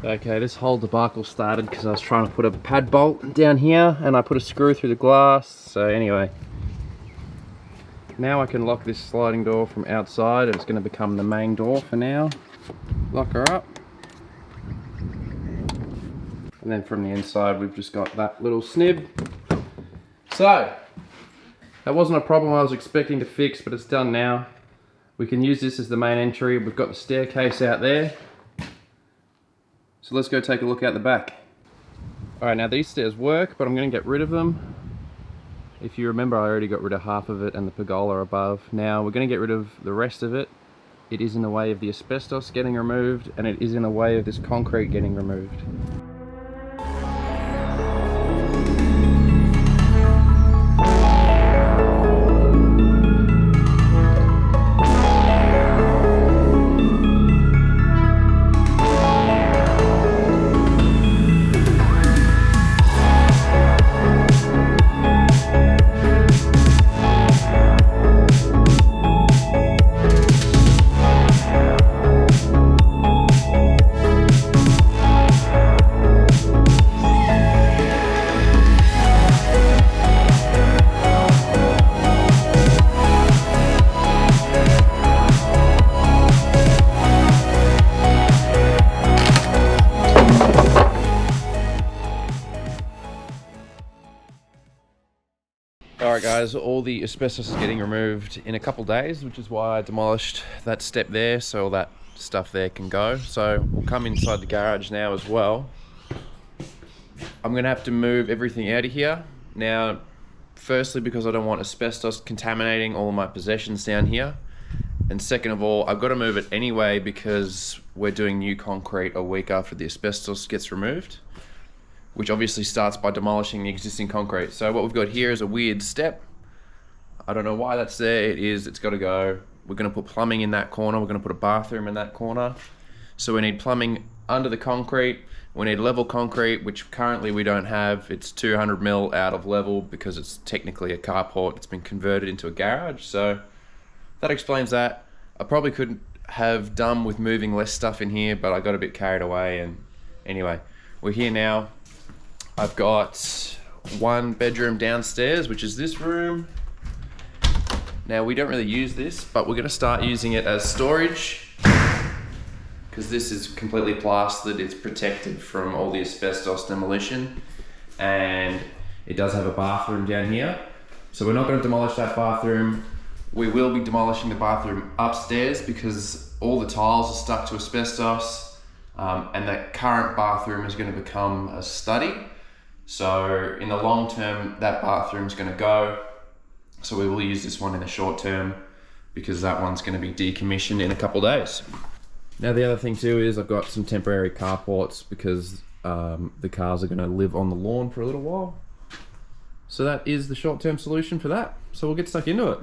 Okay, this whole debacle started because I was trying to put a pad bolt down here and I put a screw through the glass. So anyway, now I can lock this sliding door from outside and it's going to become the main door for now. Lock her up. And then from the inside we've just got that little snib. So, that wasn't a problem I was expecting to fix, but it's done now. We can use this as the main entry. We've got the staircase out there. So let's go take a look out the back. Alright, now these stairs work, but I'm going to get rid of them. If you remember, I already got rid of half of it and the pergola above. Now we're going to get rid of the rest of it. It is in the way of the asbestos getting removed, and it is in the way of this concrete getting removed. Alright guys, all the asbestos is getting removed in a couple days, which is why I demolished that step there so all that stuff there can go. So we'll come inside the garage now as well. I'm going to have to move everything out of here. Now, firstly because I don't want asbestos contaminating all of my possessions down here. And second of all, I've got to move it anyway because we're doing new concrete a week after the asbestos gets removed, which obviously starts by demolishing the existing concrete. So what we've got here is a weird step. I don't know why that's there. It is, it's got to go. We're going to put plumbing in that corner. We're going to put a bathroom in that corner. So we need plumbing under the concrete. We need level concrete, which currently we don't have. It's 200 mil out of level because it's technically a carport. It's been converted into a garage. So that explains that. I probably could have done with moving less stuff in here, but I got a bit carried away. And anyway, we're here now. I've got one bedroom downstairs, which is this room. Now we don't really use this, but we're gonna start using it as storage because this is completely plastered. It's protected from all the asbestos demolition, and it does have a bathroom down here. So we're not gonna demolish that bathroom. We will be demolishing the bathroom upstairs because all the tiles are stuck to asbestos, and that current bathroom is gonna become a study. So in the long term, that bathroom's gonna go. So we will use this one in the short term because that one's gonna be decommissioned in a couple of days. Now the other thing too is I've got some temporary carports because the cars are gonna live on the lawn for a little while. So that is the short-term solution for that. So we'll get stuck into it.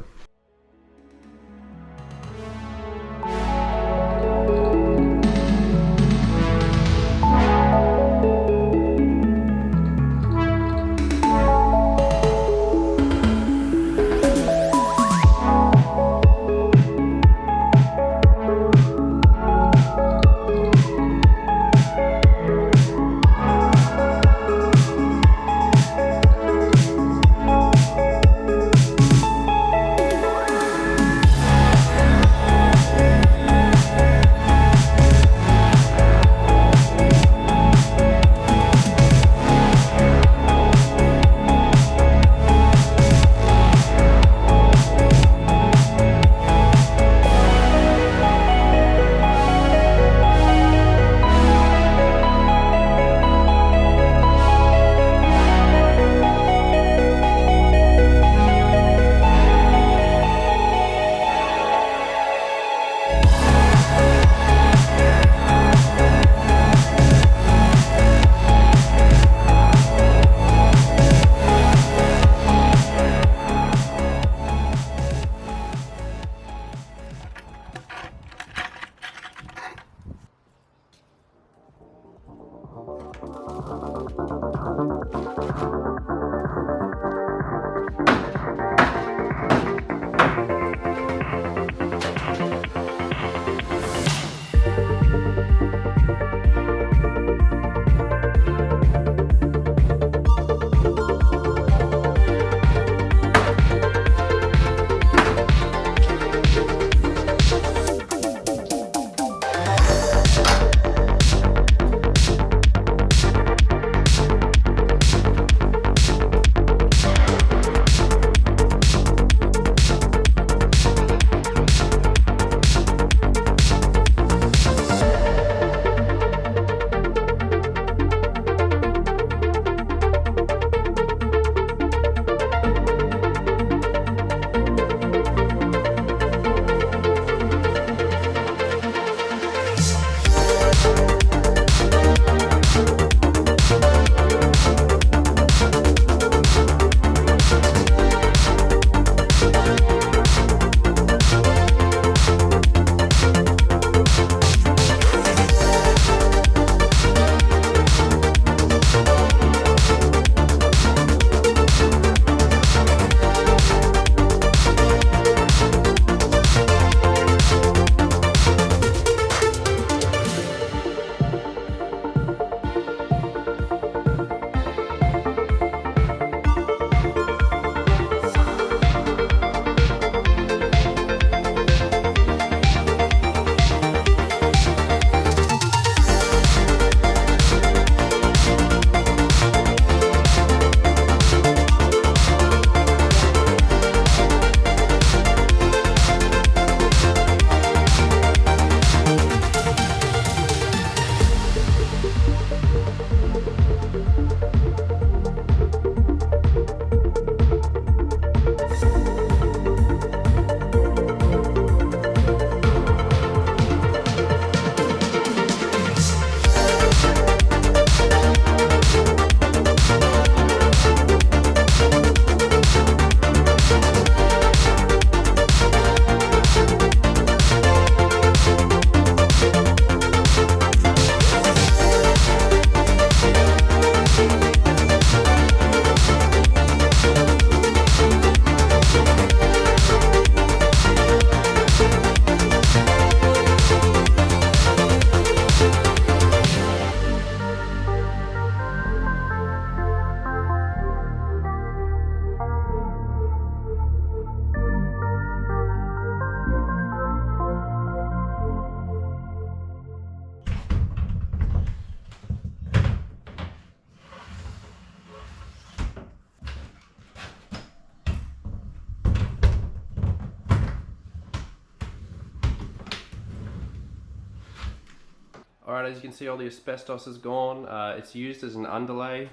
Alright, as you can see, all the asbestos is gone. It's used as an underlay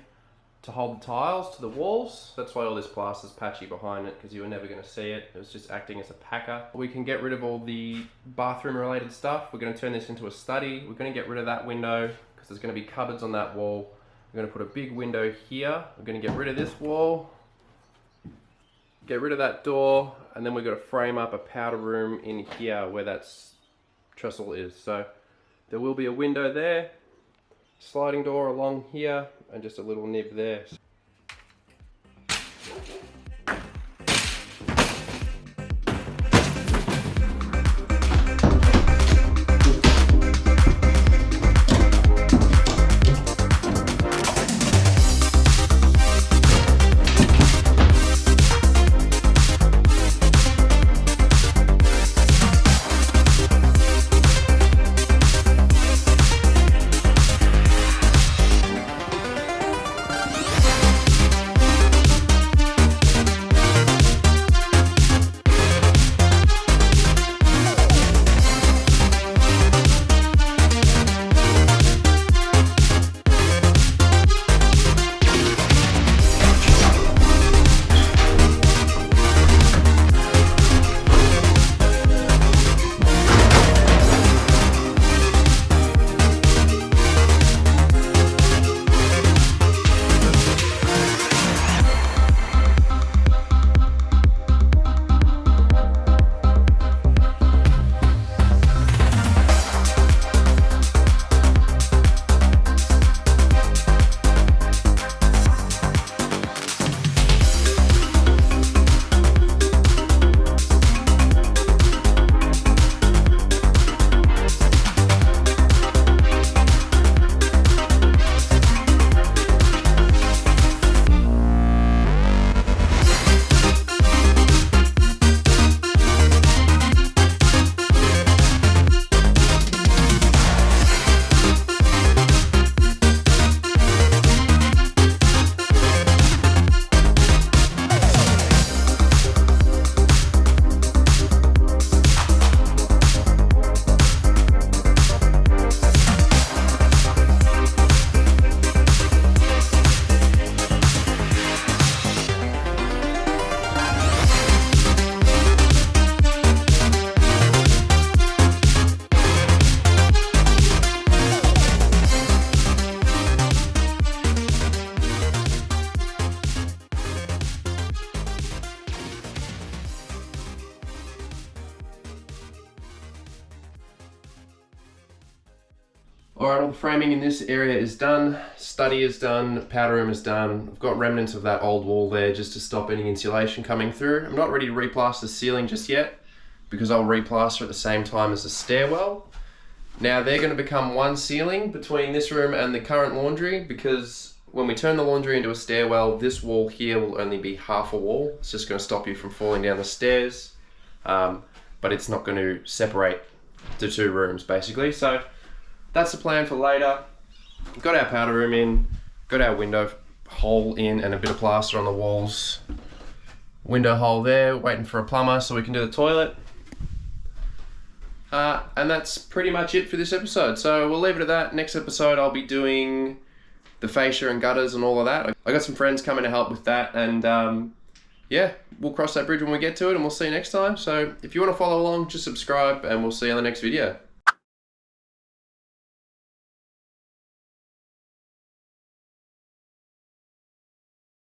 to hold the tiles to the walls. That's why all this plaster is patchy behind it, because you were never going to see it. It was just acting as a packer. We can get rid of all the bathroom related stuff. We're going to turn this into a study. We're going to get rid of that window because there's going to be cupboards on that wall. We're going to put a big window here. We're going to get rid of this wall, get rid of that door, and then we've got to frame up a powder room in here where that trestle is. So there will be a window there, sliding door along here, and just a little nib there. Alright, all the framing in this area is done, study is done, powder room is done. I've got remnants of that old wall there just to stop any insulation coming through. I'm not ready to replaster the ceiling just yet because I'll replaster at the same time as the stairwell. Now they're going to become one ceiling between this room and the current laundry, because when we turn the laundry into a stairwell, this wall here will only be half a wall. It's just going to stop you from falling down the stairs, but it's not going to separate the two rooms basically. So that's the plan for later. We've got our powder room in, got our window hole in and a bit of plaster on the walls. Window hole there, waiting for a plumber so we can do the toilet. And that's pretty much it for this episode. So we'll leave it at that. Next episode I'll be doing the fascia and gutters and all of that. I got some friends coming to help with that, and yeah, we'll cross that bridge when we get to it, and we'll see you next time. So if you want to follow along, just subscribe and we'll see you on the next video.